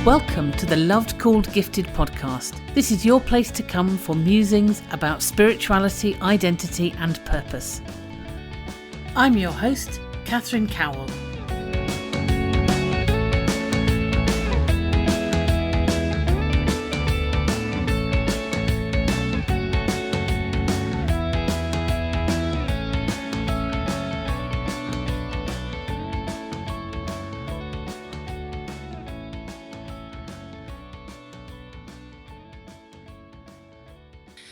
Welcome to the Loved, Called, Gifted podcast. This is your place to come for musings about spirituality, identity and purpose. I'm your host, Catherine Cowell.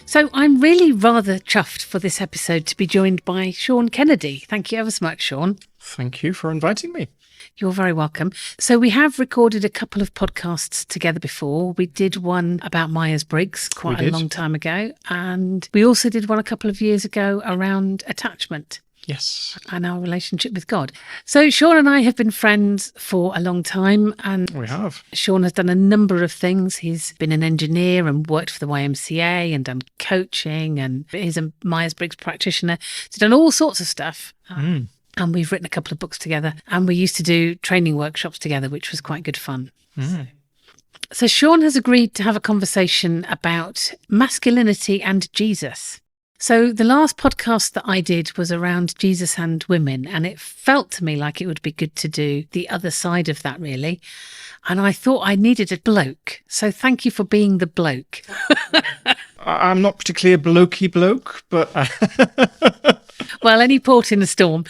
So I'm really rather chuffed for this episode to be joined by Sean Kennedy. Thank you ever so much, Sean. Thank you for inviting me. You're very welcome. So we have recorded a couple of podcasts together before. We did one about Myers-Briggs quite a long time ago. And we also did one a couple of years ago around attachment. Yes. And our relationship with God. So Sean and I have been friends for a long time. And we have. Sean has done a number of things. He's been an engineer and worked for the YMCA and done coaching, and he's a Myers-Briggs practitioner. He's done all sorts of stuff. And we've written a couple of books together, and we used to do training workshops together, which was quite good fun. So Sean has agreed to have a conversation about masculinity and Jesus. So the last podcast that I did was around Jesus and women, and it felt to me like it would be good to do the other side of that, really. And I thought I needed a bloke. So thank you for being the bloke. I'm not particularly a blokey bloke, but... Well, any port in a storm.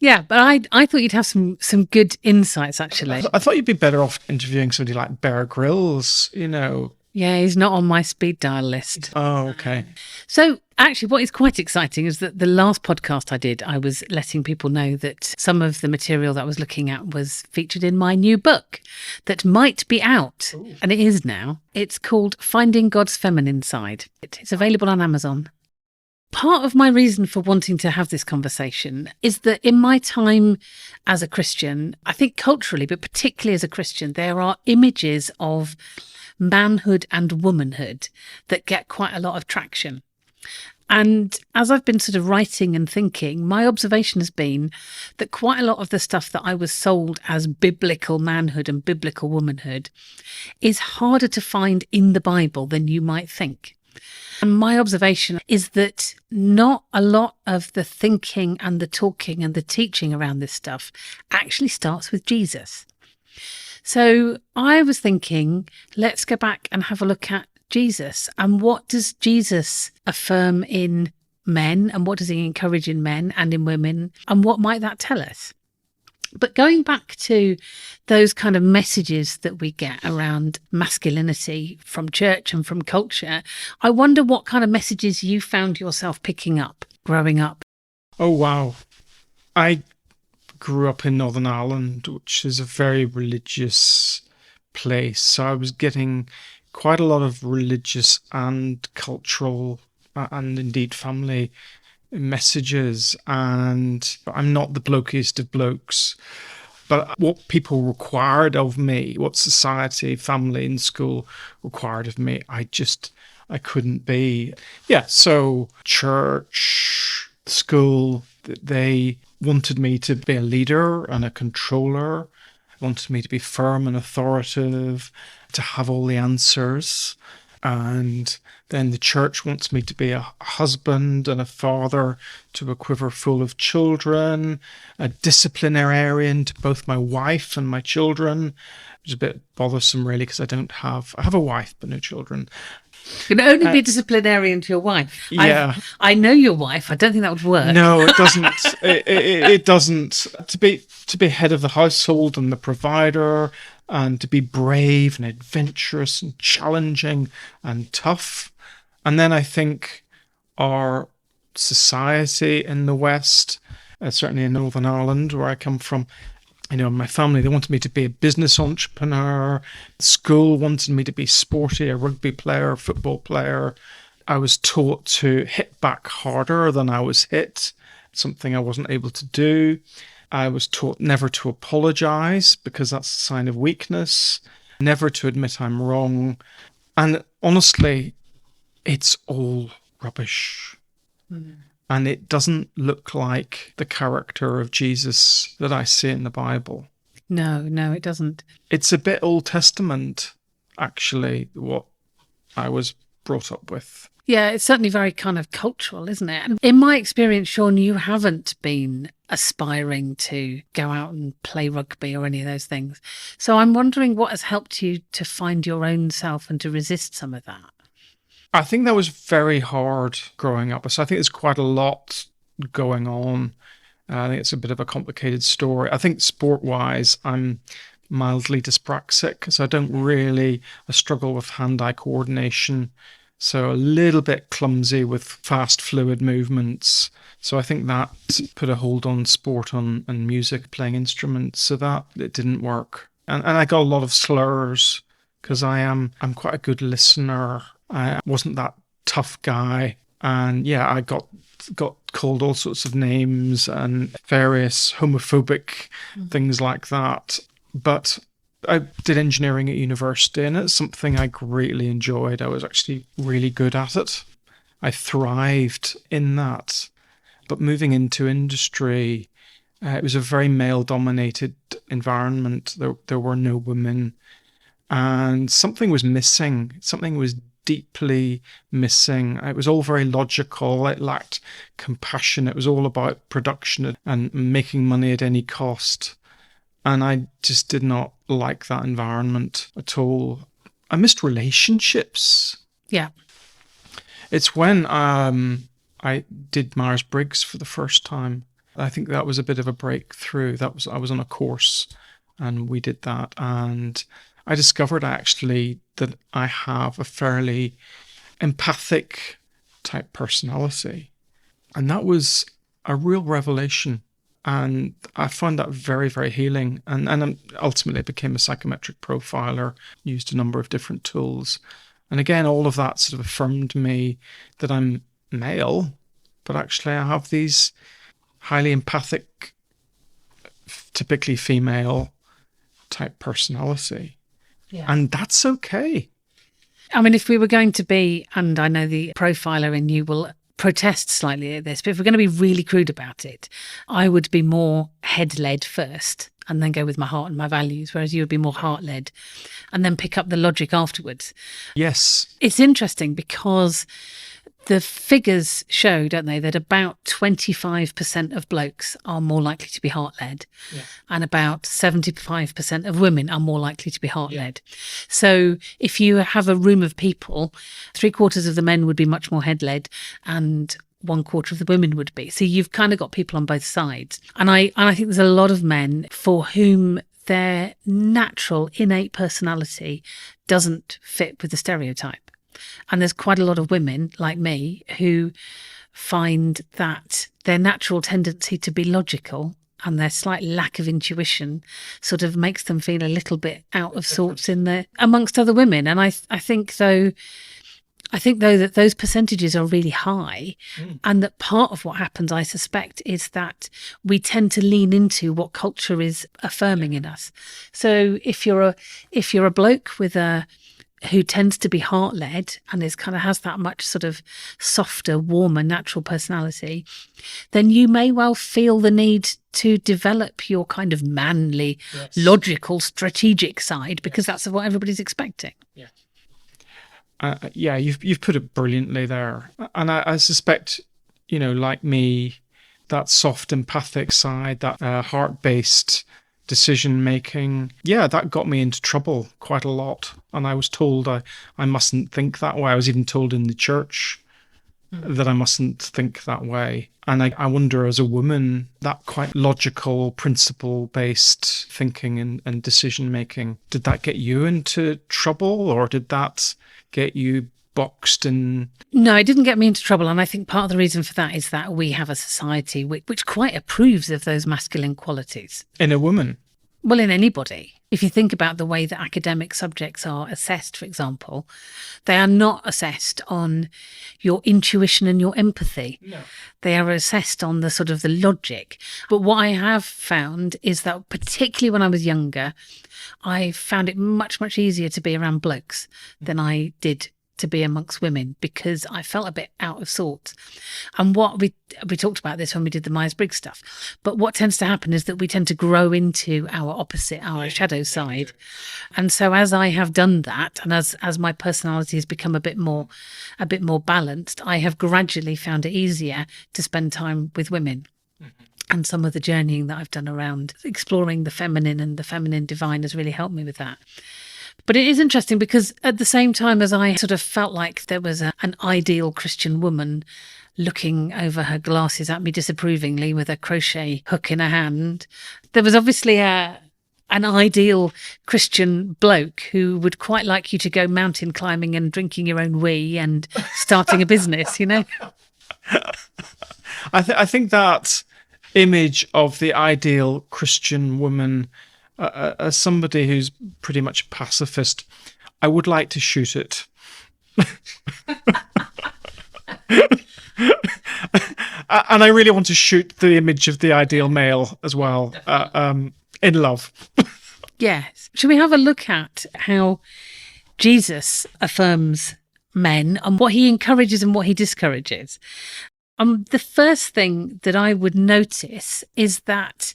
Yeah, but I thought you'd have some good insights, actually. I thought you'd be better off interviewing somebody like Bear Grylls, you know. Yeah, he's not on my speed dial list. Oh, okay. So actually what is quite exciting is that the last podcast I did, I was letting people know that some of the material that I was looking at was featured in my new book that might be out. Ooh. And it is now. It's called Finding God's Feminine Side. It's available on Amazon. Part of my reason for wanting to have this conversation is that in my time as a Christian, I think culturally, but particularly as a Christian, there are images of manhood and womanhood that get quite a lot of traction. And as I've been sort of writing and thinking, my observation has been that quite a lot of the stuff that I was sold as biblical manhood and biblical womanhood is harder to find in the Bible than you might think. And my observation is that not a lot of the thinking and the talking and the teaching around this stuff actually starts with Jesus. So I was thinking, let's go back and have a look at Jesus. And what does Jesus affirm in men? And what does he encourage in men and in women? And what might that tell us? But going back to those kind of messages that we get around masculinity from church and from culture, I wonder what kind of messages you found yourself picking up growing up. Oh, wow. I grew up in Northern Ireland, which is a very religious place. So I was getting quite a lot of religious and cultural and indeed family messages. And I'm not the blokiest of blokes, but what people required of me, what society, family and school required of me, I couldn't be. Yeah, so church, school, they wanted me to be a leader and a controller, wanted me to be firm and authoritative, to have all the answers. And then the church wants me to be a husband and a father to a quiver full of children, a disciplinarian to both my wife and my children, which is a bit bothersome really because I have a wife but no children. You can only be a disciplinarian to your wife. Yeah. I know your wife. I don't think that would work. No, it doesn't. it doesn't. To be head of the household and the provider, and to be brave and adventurous and challenging and tough. And then I think our society in the West, certainly in Northern Ireland, where I come from, you know, my family, they wanted me to be a business entrepreneur. School wanted me to be sporty, a rugby player, football player. I was taught to hit back harder than I was hit, something I wasn't able to do. I was taught never to apologize because that's a sign of weakness, never to admit I'm wrong. And honestly, it's all rubbish. And it doesn't look like the character of Jesus that I see in the Bible. No, it doesn't. It's a bit Old Testament, actually, what I was brought up with. Yeah, it's certainly very kind of cultural, isn't it? And in my experience, Sean, you haven't been aspiring to go out and play rugby or any of those things. So I'm wondering what has helped you to find your own self and to resist some of that. I think that was very hard growing up. So I think there's quite a lot going on. I think it's a bit of a complicated story. I think sport-wise, I'm mildly dyspraxic, so I struggle with hand-eye coordination. So a little bit clumsy with fast, fluid movements. So I think that put a hold on sport and music, playing instruments. So that it didn't work. And I got a lot of slurs because I'm quite a good listener. I wasn't that tough guy. And yeah, I got called all sorts of names and various homophobic things like that. But I did engineering at university, and it's something I greatly enjoyed. I was actually really good at it. I thrived in that. But moving into industry, it was a very male-dominated environment. There were no women, and something was missing. Something was deeply missing. It was all very logical. It lacked compassion. It was all about production and making money at any cost. And I just did not like that environment at all. I missed relationships. Yeah. It's when I did Myers-Briggs for the first time. I think that was a bit of a breakthrough. I was on a course and we did that. And I discovered actually that I have a fairly empathic type personality. And that was a real revelation. And I found that very, very healing. And ultimately became a psychometric profiler, used a number of different tools. And again, all of that sort of affirmed me that I'm male, but actually I have these highly empathic, typically female type personality. Yeah. And that's okay. I mean, if we were going to be, and I know the profiler in you will protest slightly at this, but if we're going to be really crude about it, I would be more head-led first and then go with my heart and my values, whereas you would be more heart-led and then pick up the logic afterwards. Yes. It's interesting because the figures show, don't they, that about 25% of blokes are more likely to be heart-led, and about 75% of women are more likely to be heart-led. So if you have a room of people, 3/4 of the men would be much more head-led and 1/4 of the women would be. So you've kind of got people on both sides. And I think there's a lot of men for whom their natural, innate personality doesn't fit with the stereotype. And there's quite a lot of women like me who find that their natural tendency to be logical and their slight lack of intuition sort of makes them feel a little bit out of sorts amongst other women. And I think though that those percentages are really high, and that part of what happens, I suspect, is that we tend to lean into what culture is affirming in us. So if you're a bloke who tends to be heart-led and has that much sort of softer, warmer, natural personality, then you may well feel the need to develop your kind of manly, logical, strategic side because that's what everybody's expecting. Yeah. You've put it brilliantly there. And I suspect, like me, that soft, empathic side, that heart-based decision making, that got me into trouble quite a lot. And I was told I mustn't think that way. I was even told in the church that I mustn't think that way. And I wonder, as a woman, that quite logical, principle-based thinking and decision making, did that get you into trouble, or did that get you boxed in? No, it didn't get me into trouble. And I think part of the reason for that is that we have a society which quite approves of those masculine qualities. In a woman? Well, in anybody. If you think about the way that academic subjects are assessed, for example, they are not assessed on your intuition and your empathy. No. They are assessed on the sort of the logic. But what I have found is that particularly when I was younger, I found it much, much easier to be around blokes than I did to be amongst women because I felt a bit out of sorts. And what we talked about this when we did the Myers-Briggs stuff, but what tends to happen is that we tend to grow into our opposite, our shadow side. And so as I have done that, and as my personality has become a bit more balanced, I have gradually found it easier to spend time with women. And some of the journeying that I've done around exploring the feminine and the feminine divine has really helped me with that. But it is interesting because at the same time as I sort of felt like there was an ideal Christian woman looking over her glasses at me disapprovingly with a crochet hook in her hand, there was obviously an ideal Christian bloke who would quite like you to go mountain climbing and drinking your own wee and starting a business, you know? I think that image of the ideal Christian woman as somebody who's pretty much a pacifist, I would like to shoot it. And I really want to shoot the image of the ideal male as well, in love. Yes. Should we have a look at how Jesus affirms men and what he encourages and what he discourages? The first thing that I would notice is that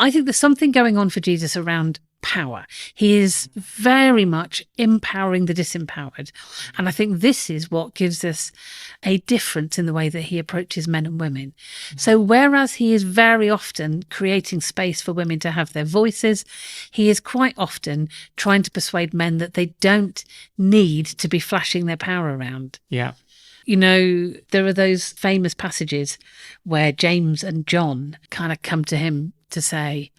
I think there's something going on for Jesus around power. He is very much empowering the disempowered. And I think this is what gives us a difference in the way that he approaches men and women. So whereas he is very often creating space for women to have their voices, he is quite often trying to persuade men that they don't need to be flashing their power around. Yeah. You know, there are those famous passages where James and John kind of come to him to say,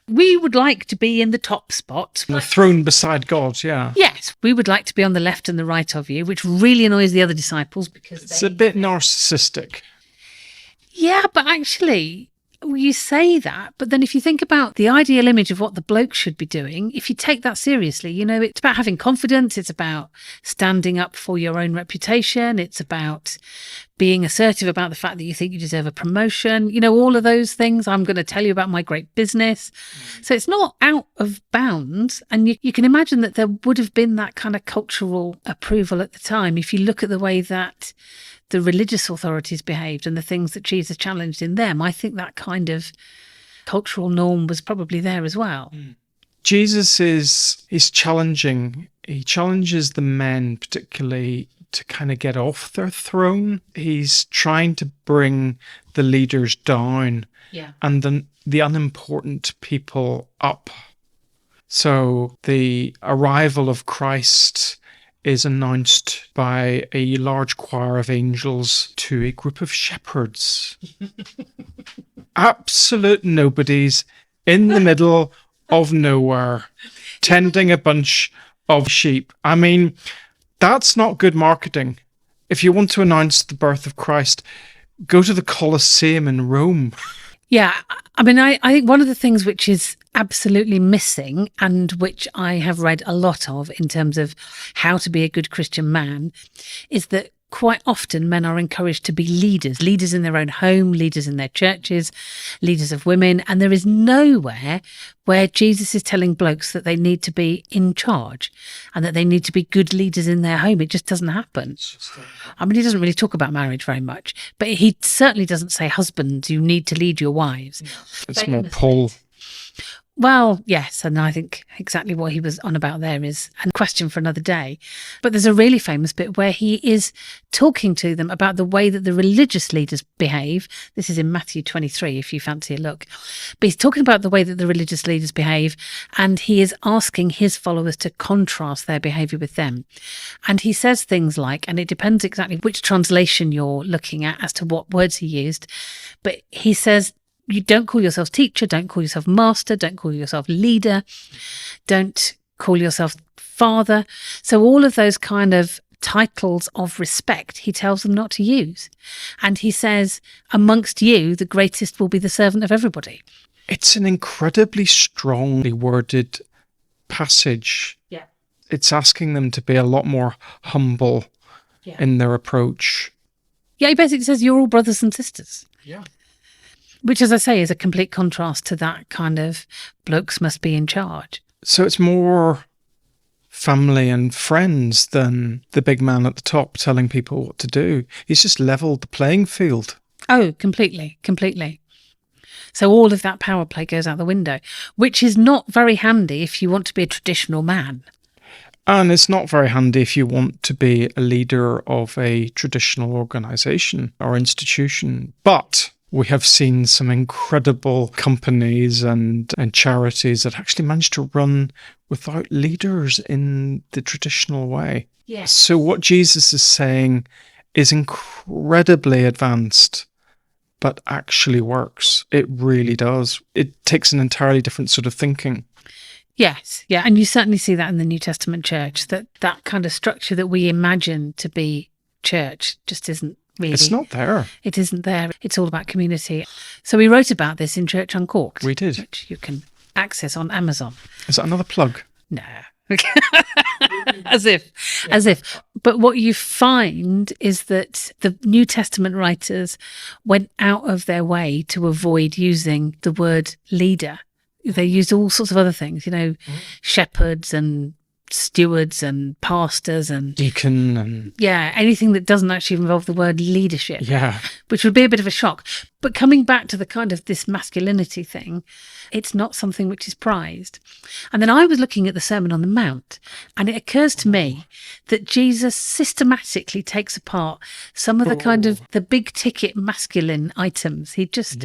we would like to be in the top spot. The throne beside God, yeah. Yes, we would like to be on the left and the right of you, which really annoys the other disciples because it's a bit narcissistic. Yeah, but actually, you say that, but then if you think about the ideal image of what the bloke should be doing, if you take that seriously, you know, it's about having confidence, it's about standing up for your own reputation, it's about being assertive about the fact that you think you deserve a promotion, you know, all of those things. I'm going to tell you about my great business. So it's not out of bounds. And you can imagine that there would have been that kind of cultural approval at the time. If you look at the way that the religious authorities behaved and the things that Jesus challenged in them, I think that kind of cultural norm was probably there as well. Jesus is challenging. He challenges the men particularly to kind of get off their throne. He's trying to bring the leaders down and then the unimportant people up. So the arrival of Christ is announced by a large choir of angels to a group of shepherds. Absolute nobodies in the middle of nowhere, tending a bunch of sheep. I mean, that's not good marketing. If you want to announce the birth of Christ, go to the Colosseum in Rome. Yeah, I mean, I think one of the things which is absolutely missing and which I have read a lot of in terms of how to be a good Christian man is that quite often men are encouraged to be leaders in their own home, leaders in their churches, leaders of women. And there is nowhere where Jesus is telling blokes that they need to be in charge and that they need to be good leaders in their home. It just doesn't happen. I mean, he doesn't really talk about marriage very much, but he certainly doesn't say, husbands, you need to lead your wives. It's more Paul. Well, yes, and I think exactly what he was on about there is a question for another day. But there's a really famous bit where he is talking to them about the way that the religious leaders behave. This is in Matthew 23, if you fancy a look. But he's talking about the way that the religious leaders behave, and he is asking his followers to contrast their behaviour with them. And he says things like, and it depends exactly which translation you're looking at as to what words he used, but he says, you don't call yourself teacher, don't call yourself master, don't call yourself leader, don't call yourself father. So all of those kind of titles of respect, he tells them not to use. And he says, amongst you, the greatest will be the servant of everybody. It's an incredibly strongly worded passage. Yeah. It's asking them to be a lot more humble in their approach. Yeah, he basically says, you're all brothers and sisters. Yeah. Which, as I say, is a complete contrast to that kind of blokes must be in charge. So it's more family and friends than the big man at the top telling people what to do. He's just leveled the playing field. Oh, completely, completely. So all of that power play goes out the window, which is not very handy if you want to be a traditional man. And it's not very handy if you want to be a leader of a traditional organization or institution. But we have seen some incredible companies and charities that actually managed to run without leaders in the traditional way. Yes. So what Jesus is saying is incredibly advanced, but actually works. It really does. It takes an entirely different sort of thinking. Yes, yeah. And you certainly see that in the New Testament church, that kind of structure that we imagine to be church just isn't really. It's not there. It isn't there. It's all about community. So we wrote about this in Church Uncorked. We did. Which you can access on Amazon. Is that another plug? No. As if. But what you find is that the New Testament writers went out of their way to avoid using the word leader. They used all sorts of other things, shepherds and stewards and pastors and deacon and anything that doesn't actually involve the word leadership, which would be a bit of a shock. But coming back to the kind of this masculinity thing, it's not something which is prized. And then I was looking at the Sermon on the Mount, and it occurs to me that Jesus systematically takes apart some of the kind of the big ticket masculine items. He just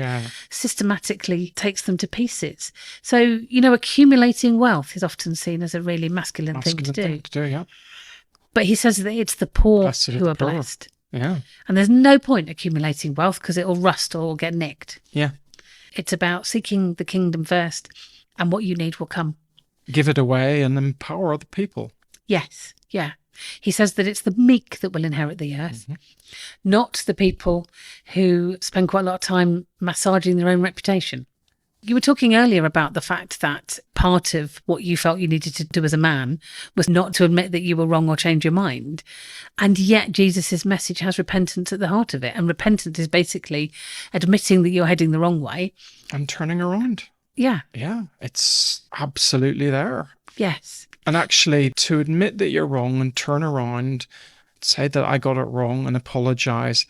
systematically takes them to pieces. So, accumulating wealth is often seen as a really masculine thing to do. But he says that it's the poor who are blessed. Yeah. And there's no point accumulating wealth because it'll rust or get nicked. Yeah. It's about seeking the kingdom first, and what you need will come. Give it away and empower other people. Yes. Yeah. He says that it's the meek that will inherit the earth, not the people who spend quite a lot of time massaging their own reputation. You were talking earlier about the fact that part of what you felt you needed to do as a man was not to admit that you were wrong or change your mind. And yet Jesus's message has repentance at the heart of it. And repentance is basically admitting that you're heading the wrong way. And turning around. Yeah. Yeah, it's absolutely there. Yes. And actually to admit that you're wrong and turn around, say that I got it wrong and apologize,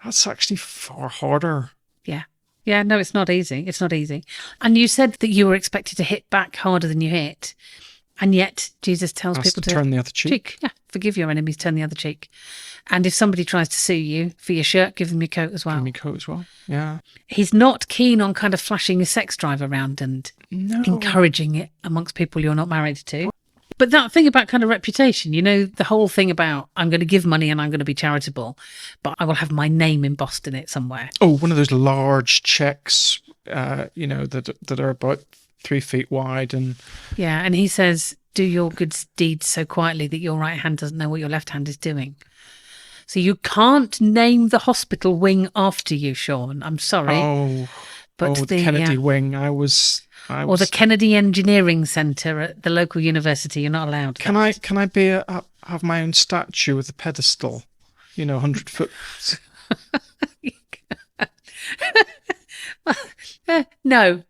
that's actually far harder. Yeah. Yeah, no, it's not easy. It's not easy. And you said that you were expected to hit back harder than you hit. And yet Jesus tells people to turn the other cheek. Yeah, forgive your enemies, turn the other cheek. And if somebody tries to sue you for your shirt, give them your coat as well. Give them your coat as well, yeah. He's not keen on kind of flashing a sex drive around and encouraging it amongst people you're not married to. But that thing about kind of reputation, the whole thing about I'm going to give money and I'm going to be charitable, but I will have my name embossed in it somewhere. Oh, one of those large checks, that are about 3 feet wide. And he says, do your good deeds so quietly that your right hand doesn't know what your left hand is doing. So you can't name the hospital wing after you, Sean. I'm sorry. But the Kennedy wing, or the Kennedy Engineering Centre at the local university. You're not allowed. Can I have my own statue with a pedestal? 100 foot. No,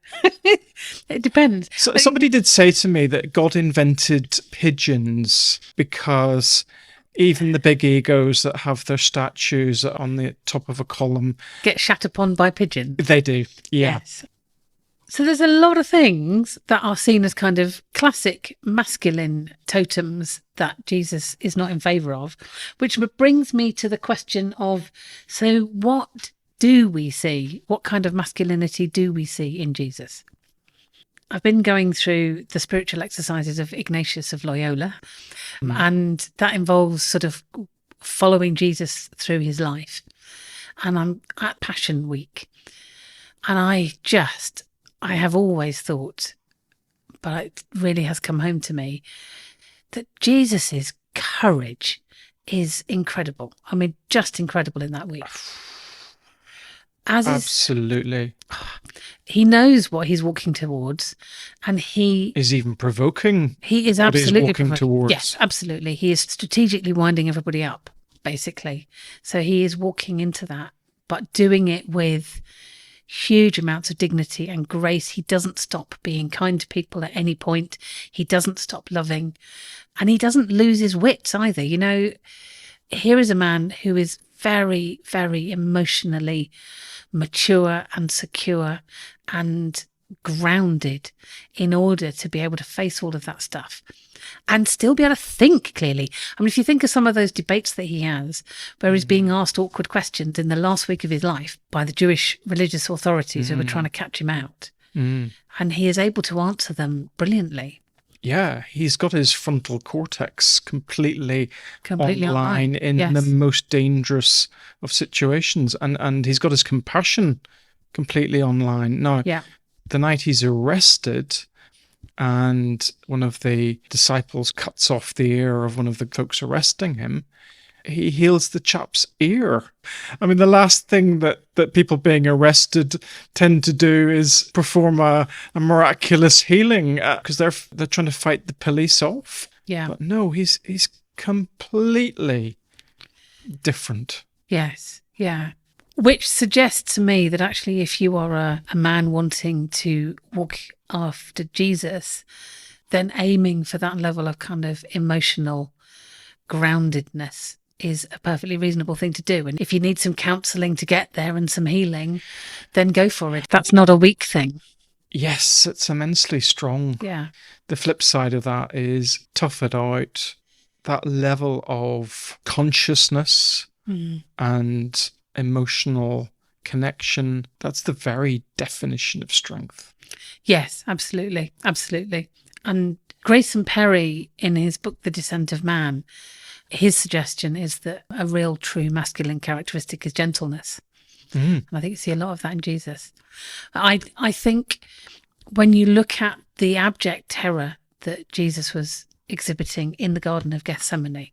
it depends. So, somebody did say to me that God invented pigeons because even the big egos that have their statues on the top of a column get shat upon by pigeons. They do, yeah. Yes. So there's a lot of things that are seen as kind of classic masculine totems that Jesus is not in favour of, which brings me to the question of, so what do we see? What kind of masculinity do we see in Jesus? I've been going through the spiritual exercises of Ignatius of Loyola, and that involves sort of following Jesus through his life. And I'm at Passion Week, and I have always thought, but it really has come home to me, that Jesus's courage is incredible. I mean, just incredible in that week. Absolutely. He knows what he's walking towards, and he is even provoking. He is absolutely walking towards. Yes, absolutely. He is strategically winding everybody up, basically. So he is walking into that, but doing it with huge amounts of dignity and grace. He doesn't stop being kind to people at any point. He doesn't stop loving, and he doesn't lose his wits either. You know, here is a man who is very, very emotionally mature and secure and grounded in order to be able to face all of that stuff and still be able to think clearly. I mean, if you think of some of those debates that he has where he's being asked awkward questions in the last week of his life by the Jewish religious authorities who were trying to catch him out, and he is able to answer them brilliantly. Yeah, he's got his frontal cortex completely Completely online in Yes. the most dangerous of situations, and he's got his compassion completely online. Now, Yeah. the night he's arrested and one of the disciples cuts off the ear of one of the folks arresting him, he heals the chap's ear. I mean, the last thing that people being arrested tend to do is perform a miraculous healing because they're trying to fight the police off. Yeah. But no, he's completely different. Yes. Yeah. Which suggests to me that actually if you are a man wanting to walk after Jesus, then aiming for that level of kind of emotional groundedness is a perfectly reasonable thing to do. And if you need some counselling to get there and some healing, then go for it. That's not a weak thing. Yes, it's immensely strong. Yeah. The flip side of that is tough it out. That level of consciousness and emotional connection, that's the very definition of strength. Yes, absolutely. Absolutely. And Grayson Perry, in his book, The Descent of Man, his suggestion is that a real true masculine characteristic is gentleness. And I think you see a lot of that in Jesus. I think when you look at the abject terror that Jesus was exhibiting in the Garden of Gethsemane,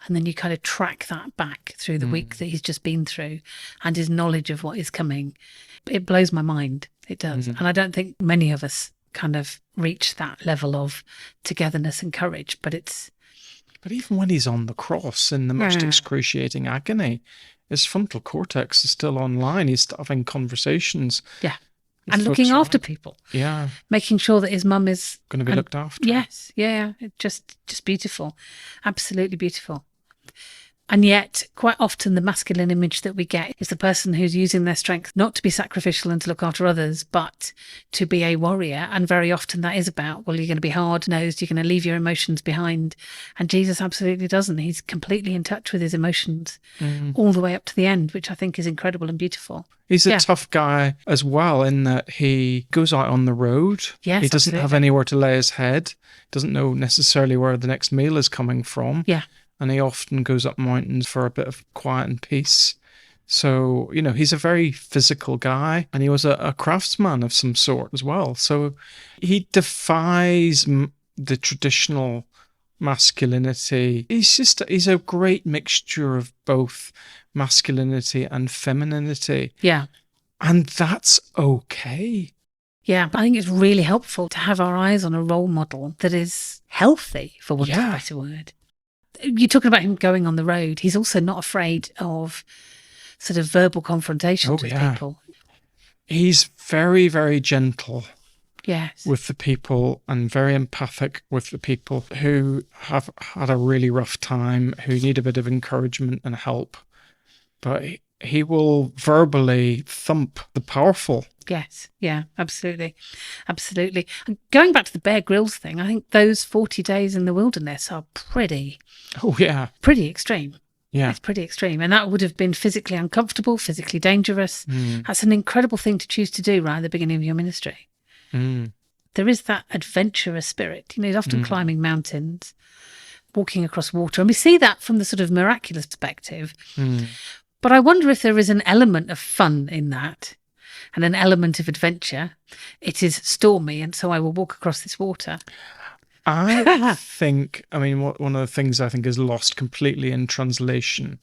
and then you kind of track that back through the week that he's just been through and his knowledge of what is coming, it blows my mind. It does. And I don't think many of us kind of reach that level of togetherness and courage, but even when he's on the cross in the most excruciating agony, his frontal cortex is still online. He's still having conversations. Yeah. And looking after people. Yeah. Making sure that his mum is going to be looked after. Yes. Yeah. Just beautiful. Absolutely beautiful. And yet, quite often, the masculine image that we get is the person who's using their strength not to be sacrificial and to look after others, but to be a warrior. And very often that is about, well, you're going to be hard-nosed, you're going to leave your emotions behind. And Jesus absolutely doesn't. He's completely in touch with his emotions all the way up to the end, which I think is incredible and beautiful. He's a tough guy as well in that he goes out on the road. Yes, he doesn't have anywhere to lay his head, doesn't know necessarily where the next meal is coming from. Yeah. And he often goes up mountains for a bit of quiet and peace. So, you know, he's a very physical guy, and he was a craftsman of some sort as well. So he defies the traditional masculinity. He's a great mixture of both masculinity and femininity. Yeah. And that's okay. Yeah, I think it's really helpful to have our eyes on a role model that is healthy, for want of a better word. You're talking about him going on the road. He's also not afraid of sort of verbal confrontations with people. He's very, very gentle. Yes. With the people and very empathic with the people who have had a really rough time, who need a bit of encouragement and help. But he will verbally thump the powerful. Yes. Yeah, absolutely. Absolutely. And going back to the Bear Grylls thing, I think those 40 days in the wilderness are pretty extreme. Yeah. It's pretty extreme. And that would have been physically uncomfortable, physically dangerous. That's an incredible thing to choose to do right at the beginning of your ministry. There is that adventurous spirit. You know, he's often climbing mountains, walking across water. And we see that from the sort of miraculous perspective. But I wonder if there is an element of fun in that and an element of adventure. It is stormy, and so I will walk across this water. I think, one of the things I think is lost completely in translation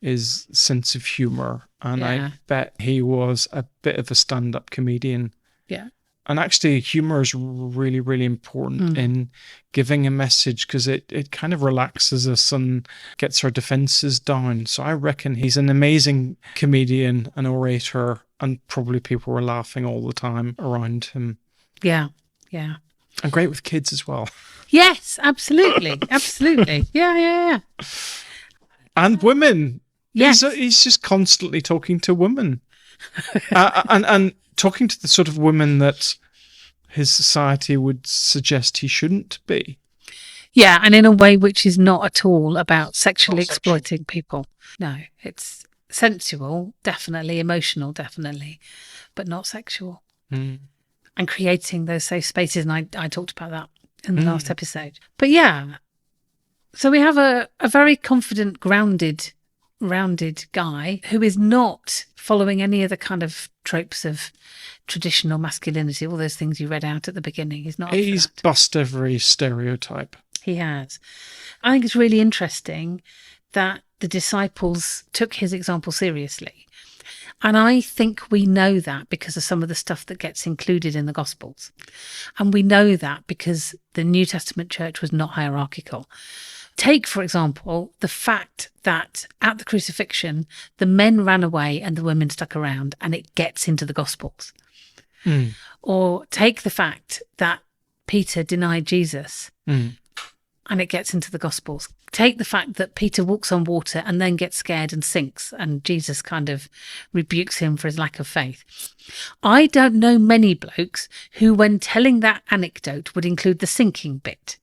is sense of humour. And I bet he was a bit of a stand-up comedian. Yeah. And actually, humour is really, really important in giving a message because it kind of relaxes us and gets our defences down. So I reckon he's an amazing comedian, an orator, and probably people were laughing all the time around him. Yeah. And great with kids as well. Yes, absolutely. Absolutely. Yeah. And women. Yes. He's just constantly talking to women. and talking to the sort of women that his society would suggest he shouldn't be. Yeah, and in a way which is not at all about sexually exploiting people. No, it's sensual, definitely, emotional, definitely, but not sexual. And creating those safe spaces, and I talked about that in the last episode. But yeah, so we have a very confident, grounded guy who is not following any of the kind of tropes of traditional masculinity, all those things you read out at the beginning. He's bust every stereotype. He has. I think it's really interesting that the disciples took his example seriously. And I think we know that because of some of the stuff that gets included in the Gospels. And we know that because the New Testament church was not hierarchical. Take, for example, the fact that at the crucifixion, the men ran away and the women stuck around, and it gets into the Gospels. Or take the fact that Peter denied Jesus and it gets into the Gospels. Take the fact that Peter walks on water and then gets scared and sinks, and Jesus kind of rebukes him for his lack of faith. I don't know many blokes who, when telling that anecdote, would include the sinking bit.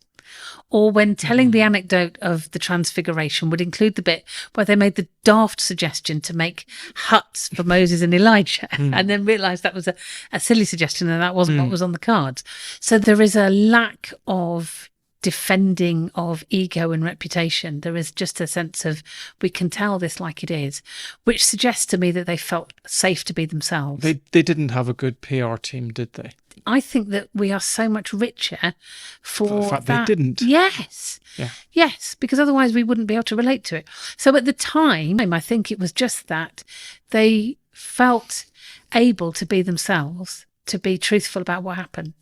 Or when telling the anecdote of the transfiguration would include the bit where they made the daft suggestion to make huts for Moses and Elijah and then realised that was a silly suggestion and that wasn't what was on the cards. So there is a lack of defending of ego and reputation. There is just a sense of, we can tell this like it is, which suggests to me that they felt safe to be themselves. They didn't have a good PR team, did they? I think that we are so much richer for the fact that. they didn't. Yes. Yeah. Yes, because otherwise we wouldn't be able to relate to it. So at the time, I think it was just that they felt able to be themselves, to be truthful about what happened,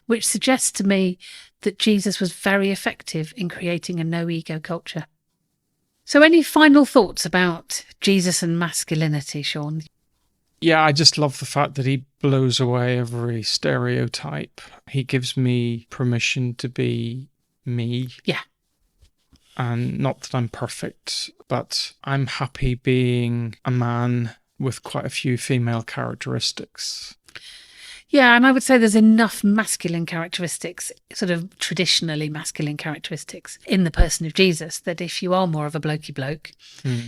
which suggests to me that Jesus was very effective in creating a no-ego culture. So any final thoughts about Jesus and masculinity, Sean? Yeah, I just love the fact that he blows away every stereotype. He gives me permission to be me. Yeah. And not that I'm perfect, but I'm happy being a man with quite a few female characteristics. Yeah, and I would say there's enough masculine characteristics, sort of traditionally masculine characteristics in the person of Jesus, that if you are more of a blokey bloke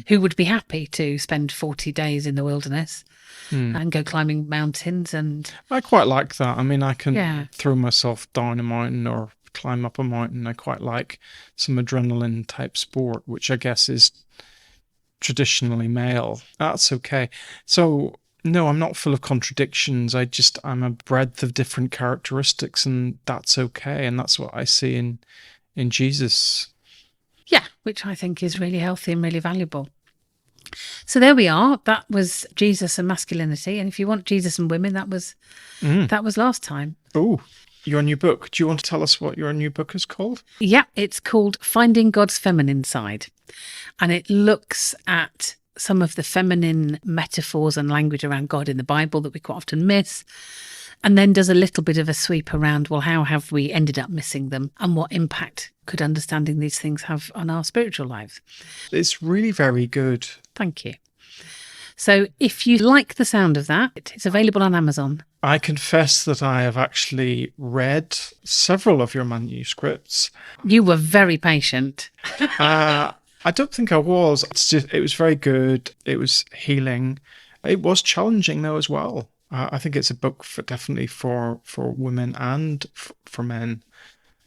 who would be happy to spend 40 days in the wilderness and go climbing mountains, and I quite like that. I mean, I can throw myself down a mountain or climb up a mountain. I quite like some adrenaline type sport, which I guess is traditionally male. That's okay. So no, I'm not full of contradictions. I'm a breadth of different characteristics, and that's okay. And that's what I see in Jesus. Yeah, which I think is really healthy and really valuable. So there we are. That was Jesus and masculinity. And if you want Jesus and women, that was last time. Oh, your new book. Do you want to tell us what your new book is called? Yeah, it's called Finding God's Feminine Side. And it looks at some of the feminine metaphors and language around God in the Bible that we quite often miss, and then does a little bit of a sweep around, well, how have we ended up missing them, and what impact could understanding these things have on our spiritual lives? It's really very good. Thank you. So if you like the sound of that, it's available on Amazon. I confess that I have actually read several of your manuscripts. You were very patient. I don't think I was. It was very good. It was healing. It was challenging though as well. I think it's a book definitely for women and for men.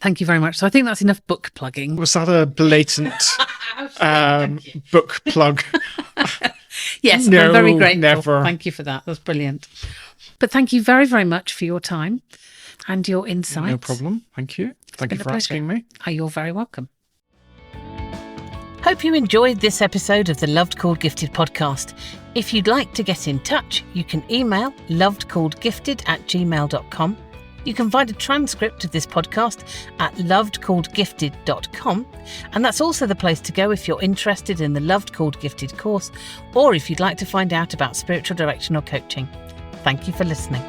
Thank you very much. So I think that's enough book plugging. Was that a blatant book plug? Yes, no, I'm very grateful. Never. Thank you for that. That's brilliant. But thank you very, very much for your time and your insights. No problem. Thank you. Thank you for asking me. Oh, you're very welcome. Hope you enjoyed this episode of the Loved Called Gifted podcast. If you'd like to get in touch, you can email lovedcalledgifted@gmail.com. You can find a transcript of this podcast at lovedcalledgifted.com, and that's also the place to go if you're interested in the Loved Called Gifted course, or if you'd like to find out about spiritual direction or coaching. Thank you for listening.